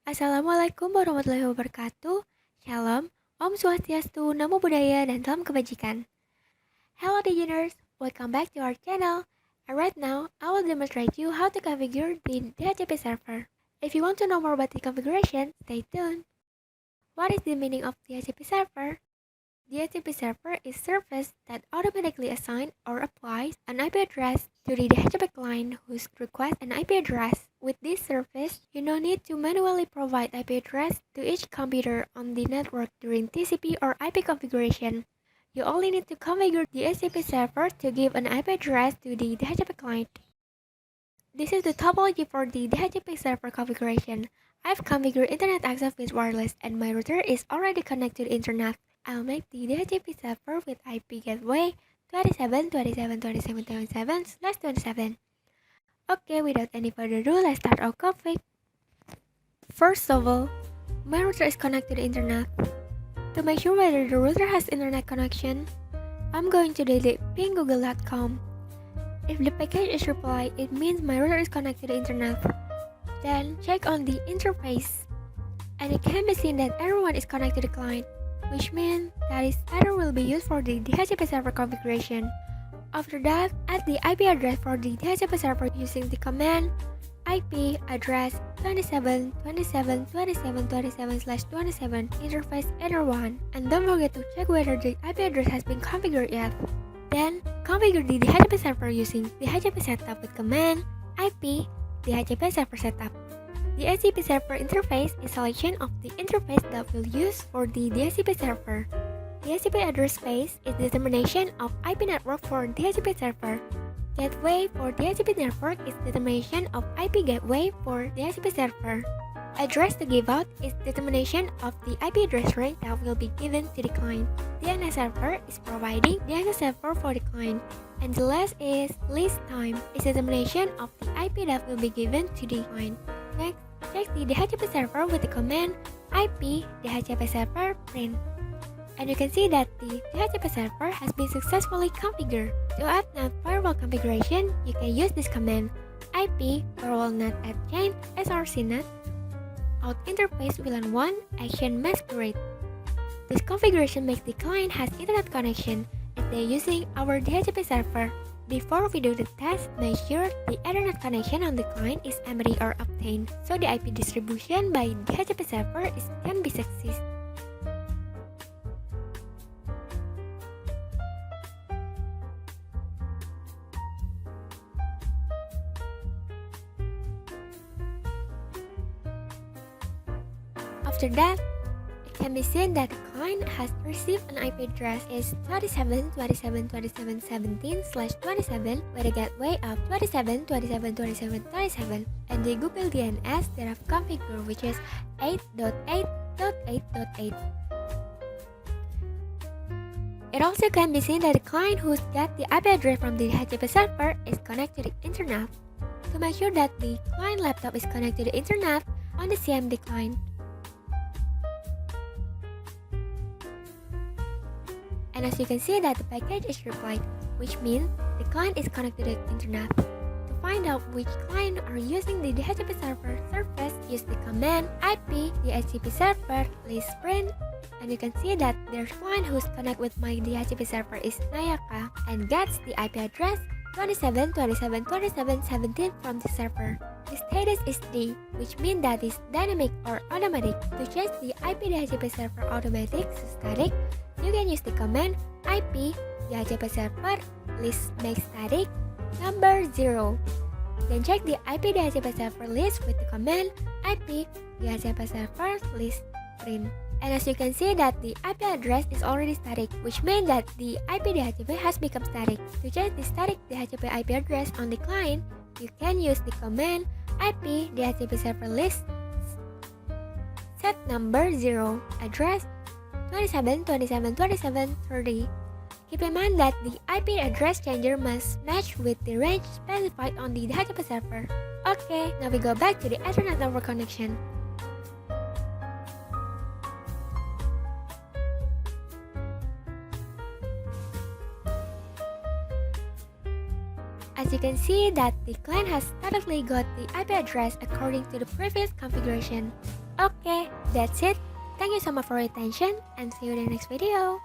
Assalamualaikum warahmatullahi wabarakatuh. Shalom, Om Swastiastu, Namo Buddhaya, dan Salam Kebajikan. Hello beginners, welcome back to our channel. And right now, I will demonstrate you how to configure the DHCP server. If you want to know more about the configuration, stay tuned. What is the meaning of DHCP server? DHCP server is service that automatically assigns or applies an IP address to the DHCP client whose requests an IP address. With this service, you no need to manually provide IP address to each computer on the network during TCP or IP configuration. You only need to configure the DHCP server to give an IP address to the DHCP client. This is the topology for the DHCP server configuration. I've configured internet access with wireless and my router is already connected to internet. I'll make the DHCP server with IP gateway 27.27.27.27/27. Okay, without any further ado, let's start our config. First of all, my router is connected to the internet. To make sure whether the router has internet connection, I'm going to delete pinggoogle.com. If the package is replied, it means my router is connected to the internet. Then check on the interface, and it can be seen that everyone is connected to the client, which means that this error will be used for the DHCP server configuration. After that, add the IP address for the DHCP server using the command IP address 27.27.27.27/27 interface error 1, and don't forget to check whether the IP address has been configured yet. Then, configure the DHCP server using DHCP setup with command IP DHCP server setup. The DHCP server interface is a selection of the interface that we'll use for the DHCP server. DHCP address space is determination of IP network for DHCP server. Gateway for DHCP network is determination of IP gateway for DHCP server. Address to give out is determination of the IP address range that will be given to the client. DNS server is providing DNS server for the client. And the last is list time is determination of the IP that will be given to the client. Next, check the DHCP server with the command IP DHCP server print. And you can see that the DHCP server has been successfully configured. To add net firewall configuration, you can use this command IP firewall.net at chain srcnet out interface VLAN 1 action masquerade. This configuration makes the client has internet connection if they're using our DHCP server. Before we do the test, make sure the Ethernet connection on the client is empty or obtained, so the IP distribution by DHCP server can be successful. After that, it can be seen that the client has received an IP address is 27.27.27.17/27 with a gateway of 27.27.27.27 and the Google DNS that I've configured, which is 8.8.8.8. It also can be seen that the client who's got the IP address from the DHCP server is connected to the internet. To make sure that the client laptop is connected to the internet, on the CMD client. And as you can see that the package is replied, which means the client is connected to the internet. To find out which client are using the DHCP server service, use the command IP DHCP server list print, and you can see that there's client who's connected with my DHCP server is Nayaka and gets the IP address 27.27.27.17 from the server. The status is D, which means that it's dynamic or automatic. To change the IP DHCP server automatic to static, you can use the command IP DHCP server list make static number 0. Then check the IP DHCP server list with the command IP DHCP server list print. And as you can see that the IP address is already static, which means that the IP DHCP has become static. To change the static DHCP IP address on the client, you can use the command IP DHCP server list set number 0 address 27.27.27.30. Keep in mind that the IP address changer must match with the range specified on the DHCP server. Okay, now we go back to the Ethernet network connection. As you can see that the client has statically got the IP address according to the previous configuration. Okay, that's it. Thank you so much for your attention and see you in the next video.